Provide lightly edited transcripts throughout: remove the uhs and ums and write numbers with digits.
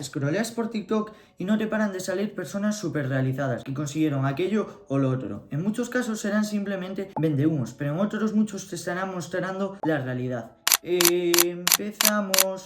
Scrolleas por TikTok y no te paran de salir personas súper realizadas que consiguieron aquello o lo otro. En muchos casos serán simplemente vendehumos, pero en otros muchos te estarán mostrando la realidad. Empezamos.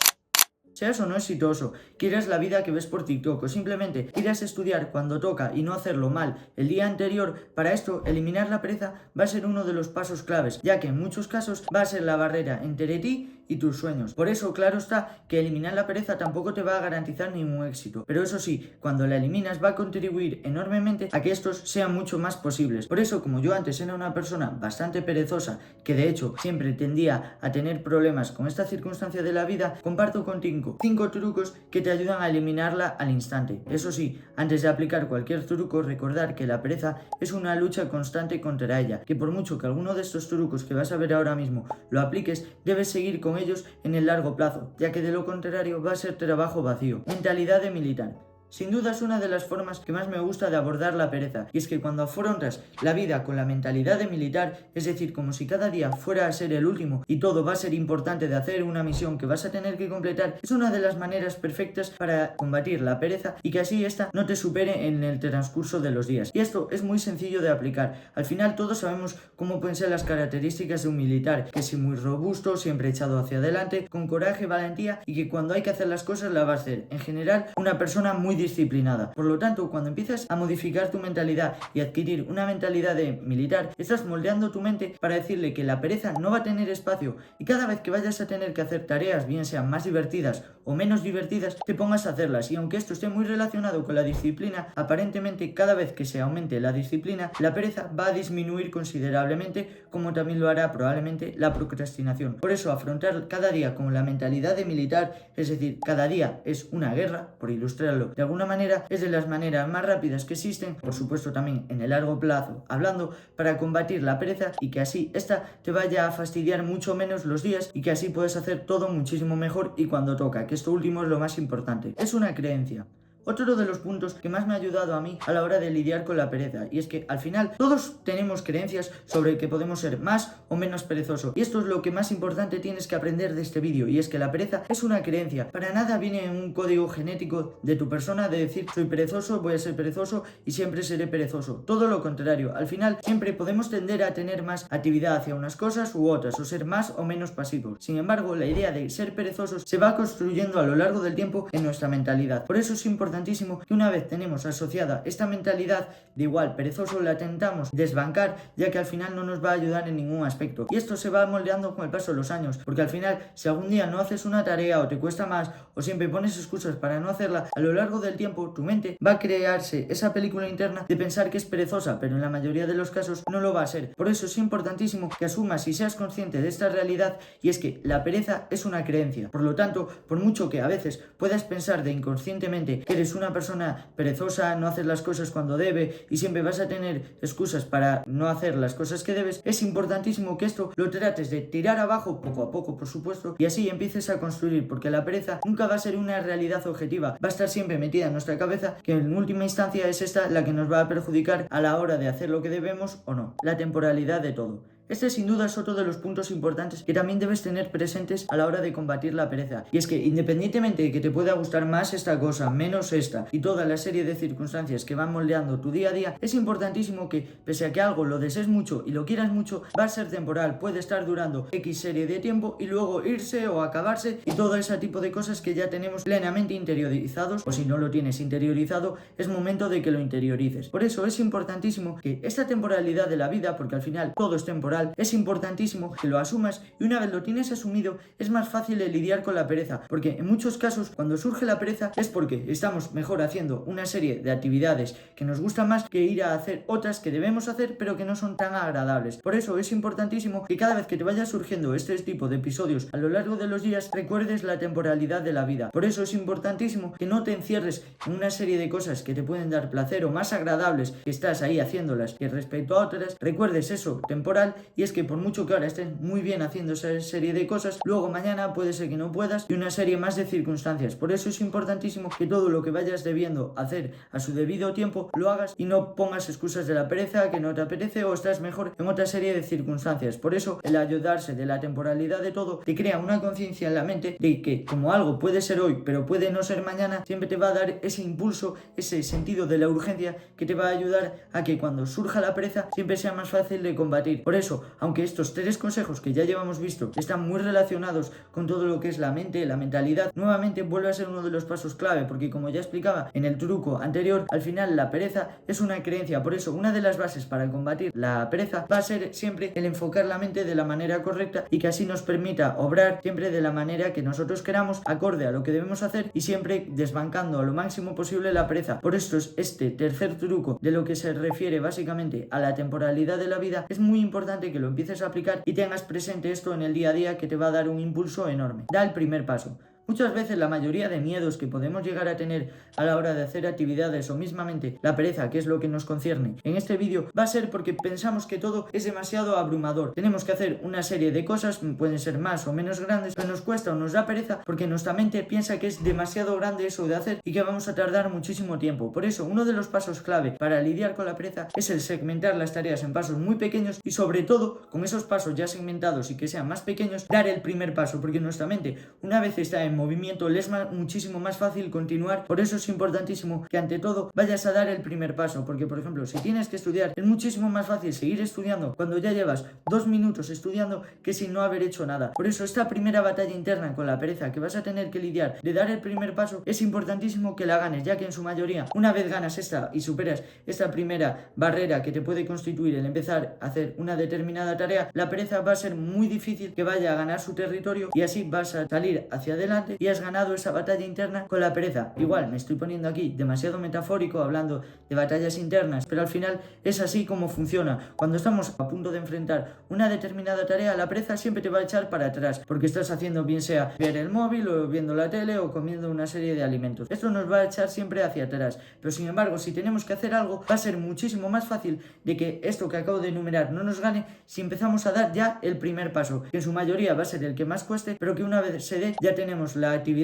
Seas o no exitoso, quieras la vida que ves por TikTok o simplemente quieras estudiar cuando toca y no hacerlo mal el día anterior, para esto eliminar la pereza va a ser uno de los pasos claves, ya que en muchos casos va a ser la barrera entre ti y tus sueños. Por eso, claro está que eliminar la pereza tampoco te va a garantizar ningún éxito, pero eso sí, cuando la eliminas va a contribuir enormemente a que estos sean mucho más posibles. Por eso, como yo antes era una persona bastante perezosa, que de hecho siempre tendía a tener problemas con esta circunstancia de la vida, comparto contigo 5 trucos que te ayudan a eliminarla al instante. Eso sí, antes de aplicar cualquier truco, recordar que la pereza es una lucha constante contra ella, que por mucho que alguno de estos trucos que vas a ver ahora mismo lo apliques, debes seguir con ellos en el largo plazo, ya que de lo contrario va a ser trabajo vacío. Mentalidad de militar. Sin duda es una de las formas que más me gusta de abordar la pereza, y es que cuando afrontas la vida con la mentalidad de militar, es decir, como si cada día fuera a ser el último y todo va a ser importante de hacer una misión que vas a tener que completar, es una de las maneras perfectas para combatir la pereza y que así esta no te supere en el transcurso de los días. Y esto es muy sencillo de aplicar. Al final todos sabemos cómo pueden ser las características de un militar, que es muy robusto, siempre echado hacia adelante, con coraje, valentía y que cuando hay que hacer las cosas la va a hacer. En general, una persona muy disciplinada. Por lo tanto, cuando empiezas a modificar tu mentalidad y adquirir una mentalidad de militar, estás moldeando tu mente para decirle que la pereza no va a tener espacio y cada vez que vayas a tener que hacer tareas, bien sean más divertidas o menos divertidas, te pongas a hacerlas. Y aunque esto esté muy relacionado con la disciplina, aparentemente cada vez que se aumente la disciplina, la pereza va a disminuir considerablemente, como también lo hará probablemente la procrastinación. Por eso, afrontar cada día con la mentalidad de militar, es decir, cada día es una guerra, por ilustrarlo de alguna manera, es de las maneras más rápidas que existen, por supuesto también en el largo plazo, hablando, para combatir la pereza y que así esta te vaya a fastidiar mucho menos los días y que así puedes hacer todo muchísimo mejor y cuando toca, que esto último es lo más importante. Es una creencia. Otro de los puntos que más me ha ayudado a mí a la hora de lidiar con la pereza, y es que al final todos tenemos creencias sobre que podemos ser más o menos perezosos, y esto es lo que más importante tienes que aprender de este vídeo, y es que la pereza es una creencia, para nada viene en un código genético de tu persona de decir soy perezoso, voy a ser perezoso y siempre seré perezoso. Todo lo contrario, al final siempre podemos tender a tener más actividad hacia unas cosas u otras, o ser más o menos pasivos. Sin embargo, la idea de ser perezosos se va construyendo a lo largo del tiempo en nuestra mentalidad. Por eso es importante que una vez tenemos asociada esta mentalidad de igual perezoso, la tentamos desbancar, ya que al final no nos va a ayudar en ningún aspecto. Y esto se va moldeando con el paso de los años, porque al final, si algún día no haces una tarea o te cuesta más, o siempre pones excusas para no hacerla, a lo largo del tiempo tu mente va a crearse esa película interna de pensar que es perezosa, pero en la mayoría de los casos no lo va a ser. Por eso es importantísimo que asumas y seas consciente de esta realidad, y es que la pereza es una creencia. Por lo tanto, por mucho que a veces puedas pensar de inconscientemente que eres una persona perezosa, no haces las cosas cuando debe y siempre vas a tener excusas para no hacer las cosas que debes, es importantísimo que esto lo trates de tirar abajo poco a poco, por supuesto, y así empieces a construir, porque la pereza nunca va a ser una realidad objetiva, va a estar siempre metida en nuestra cabeza, que en última instancia es esta la que nos va a perjudicar a la hora de hacer lo que debemos o no. La temporalidad de todo. Este sin duda es otro de los puntos importantes que también debes tener presentes a la hora de combatir la pereza. Y es que independientemente de que te pueda gustar más esta cosa, menos esta, y toda la serie de circunstancias que van moldeando tu día a día, es importantísimo que, pese a que algo lo desees mucho y lo quieras mucho, va a ser temporal, puede estar durando X serie de tiempo y luego irse o acabarse y todo ese tipo de cosas que ya tenemos plenamente interiorizados, o si no lo tienes interiorizado, es momento de que lo interiorices. Por eso es importantísimo que esta temporalidad de la vida, porque al final todo es temporal, es importantísimo que lo asumas, y una vez lo tienes asumido es más fácil de lidiar con la pereza, porque en muchos casos cuando surge la pereza es porque estamos mejor haciendo una serie de actividades que nos gustan más que ir a hacer otras que debemos hacer pero que no son tan agradables. Por eso es importantísimo que cada vez que te vaya surgiendo este tipo de episodios a lo largo de los días recuerdes la temporalidad de la vida. Por eso es importantísimo que no te encierres en una serie de cosas que te pueden dar placer o más agradables, que estás ahí haciéndolas, que respecto a otras recuerdes eso temporal y es que por mucho que ahora estés muy bien haciendo esa serie de cosas, luego mañana puede ser que no puedas y una serie más de circunstancias. Por eso es importantísimo que todo lo que vayas debiendo hacer a su debido tiempo lo hagas y no pongas excusas de la pereza, que no te apetece o estás mejor en otra serie de circunstancias. Por eso el ayudarse de la temporalidad de todo te crea una conciencia en la mente de que como algo puede ser hoy pero puede no ser mañana, siempre te va a dar ese impulso, ese sentido de la urgencia que te va a ayudar a que cuando surja la pereza siempre sea más fácil de combatir. Por eso, aunque estos 3 consejos que ya llevamos visto están muy relacionados con todo lo que es la mente, la mentalidad, nuevamente vuelve a ser uno de los pasos clave, porque como ya explicaba en el truco anterior, al final la pereza es una creencia. Por eso una de las bases para combatir la pereza va a ser siempre el enfocar la mente de la manera correcta y que así nos permita obrar siempre de la manera que nosotros queramos, acorde a lo que debemos hacer y siempre desbancando a lo máximo posible la pereza. Por esto es este tercer truco de lo que se refiere básicamente a la temporalidad de la vida, es muy importante que lo empieces a aplicar y tengas presente esto en el día a día, que te va a dar un impulso enorme. Da el primer paso. Muchas veces la mayoría de miedos que podemos llegar a tener a la hora de hacer actividades o mismamente la pereza, que es lo que nos concierne en este vídeo, va a ser porque pensamos que todo es demasiado abrumador. Tenemos que hacer una serie de cosas, pueden ser más o menos grandes, pero nos cuesta o nos da pereza porque nuestra mente piensa que es demasiado grande eso de hacer y que vamos a tardar muchísimo tiempo. Por eso uno de los pasos clave para lidiar con la pereza es el segmentar las tareas en pasos muy pequeños y sobre todo con esos pasos ya segmentados y que sean más pequeños, dar el primer paso, porque nuestra mente una vez está en movimiento le es muchísimo más fácil continuar. Por eso es importantísimo que ante todo vayas a dar el primer paso, porque por ejemplo si tienes que estudiar es muchísimo más fácil seguir estudiando cuando ya llevas 2 minutos estudiando que sin no haber hecho nada. Por eso esta primera batalla interna con la pereza que vas a tener que lidiar de dar el primer paso es importantísimo que la ganes, ya que en su mayoría una vez ganas esta y superas esta primera barrera que te puede constituir el empezar a hacer una determinada tarea, la pereza va a ser muy difícil que vaya a ganar su territorio y así vas a salir hacia adelante y has ganado esa batalla interna con la pereza. Igual me estoy poniendo aquí demasiado metafórico hablando de batallas internas, pero al final es así como funciona. Cuando estamos a punto de enfrentar una determinada tarea, la pereza siempre te va a echar para atrás porque estás haciendo bien sea ver el móvil o viendo la tele o comiendo una serie de alimentos. Esto nos va a echar siempre hacia atrás, pero sin embargo si tenemos que hacer algo va a ser muchísimo más fácil de que esto que acabo de enumerar no nos gane si empezamos a dar ya el primer paso, que en su mayoría va a ser el que más cueste, pero que una vez se dé ya tenemos la actividad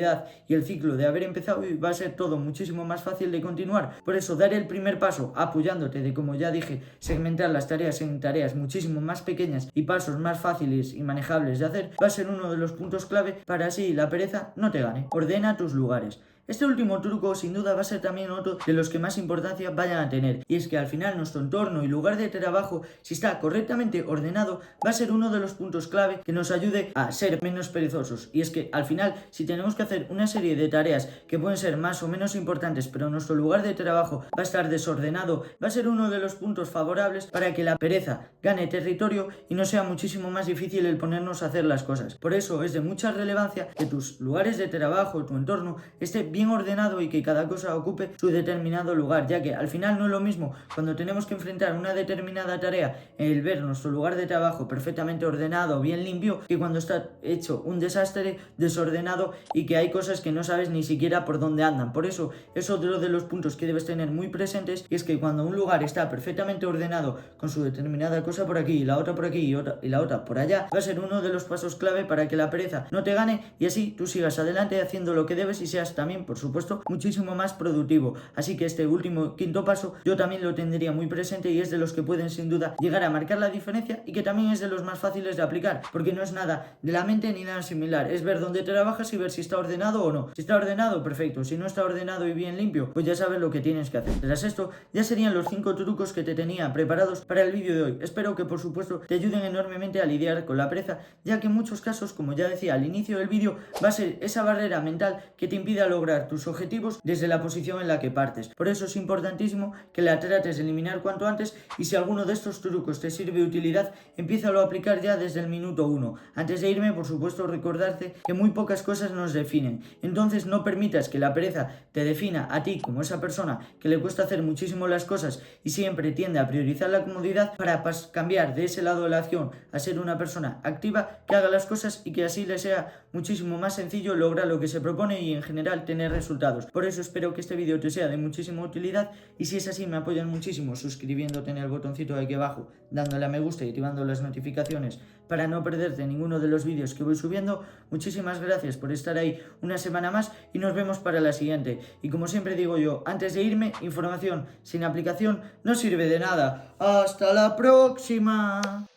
y el ciclo de haber empezado y va a ser todo muchísimo más fácil de continuar. Por eso dar el primer paso apoyándote de, como ya dije, segmentar las tareas en tareas muchísimo más pequeñas y pasos más fáciles y manejables de hacer va a ser uno de los puntos clave para así la pereza no te gane. Ordena tus lugares. Este último truco sin duda va a ser también otro de los que más importancia vayan a tener, y es que al final nuestro entorno y lugar de trabajo, si está correctamente ordenado, va a ser uno de los puntos clave que nos ayude a ser menos perezosos. Y es que al final si tenemos que hacer una serie de tareas que pueden ser más o menos importantes, pero nuestro lugar de trabajo va a estar desordenado, va a ser uno de los puntos favorables para que la pereza gane territorio y no sea muchísimo más difícil el ponernos a hacer las cosas. Por eso es de mucha relevancia que tus lugares de trabajo, tu entorno, esté bien ordenado y que cada cosa ocupe su determinado lugar, ya que al final no es lo mismo cuando tenemos que enfrentar una determinada tarea el ver nuestro lugar de trabajo perfectamente ordenado, bien limpio, que cuando está hecho un desastre, desordenado y que hay cosas que no sabes ni siquiera por dónde andan. Por eso es otro de los puntos que debes tener muy presentes, y es que cuando un lugar está perfectamente ordenado con su determinada cosa por aquí y la otra por aquí y la otra por allá, va a ser uno de los pasos clave para que la pereza no te gane y así tú sigas adelante haciendo lo que debes y seas también, por supuesto, muchísimo más productivo. Así que este último quinto paso yo también lo tendría muy presente y es de los que pueden sin duda llegar a marcar la diferencia y que también es de los más fáciles de aplicar, porque no es nada de la mente ni nada similar, es ver dónde trabajas y ver si está ordenado o no. Si está ordenado, perfecto; si no está ordenado y bien limpio, pues ya sabes lo que tienes que hacer. Tras esto ya serían los 5 trucos que te tenía preparados para el vídeo de hoy. Espero que por supuesto te ayuden enormemente a lidiar con la pereza, ya que en muchos casos, como ya decía al inicio del vídeo, va a ser esa barrera mental que te impida lograr tus objetivos desde la posición en la que partes. Por eso es importantísimo que la trates de eliminar cuanto antes, y si alguno de estos trucos te sirve de utilidad, empiézalo a aplicar ya desde el minuto 1. Antes de irme, por supuesto, recordarte que muy pocas cosas nos definen, entonces no permitas que la pereza te defina a ti como esa persona que le cuesta hacer muchísimo las cosas y siempre tiende a priorizar la comodidad, para cambiar de ese lado de la acción a ser una persona activa que haga las cosas y que así le sea muchísimo más sencillo lograr lo que se propone y en general tener obtener resultados. Por eso espero que este vídeo te sea de muchísima utilidad, y si es así me apoyan muchísimo suscribiéndote en el botoncito de aquí abajo, dándole a me gusta y activando las notificaciones para no perderte ninguno de los vídeos que voy subiendo. Muchísimas gracias por estar ahí una semana más y nos vemos para la siguiente. Y como siempre digo yo, antes de irme, información sin aplicación no sirve de nada. ¡Hasta la próxima!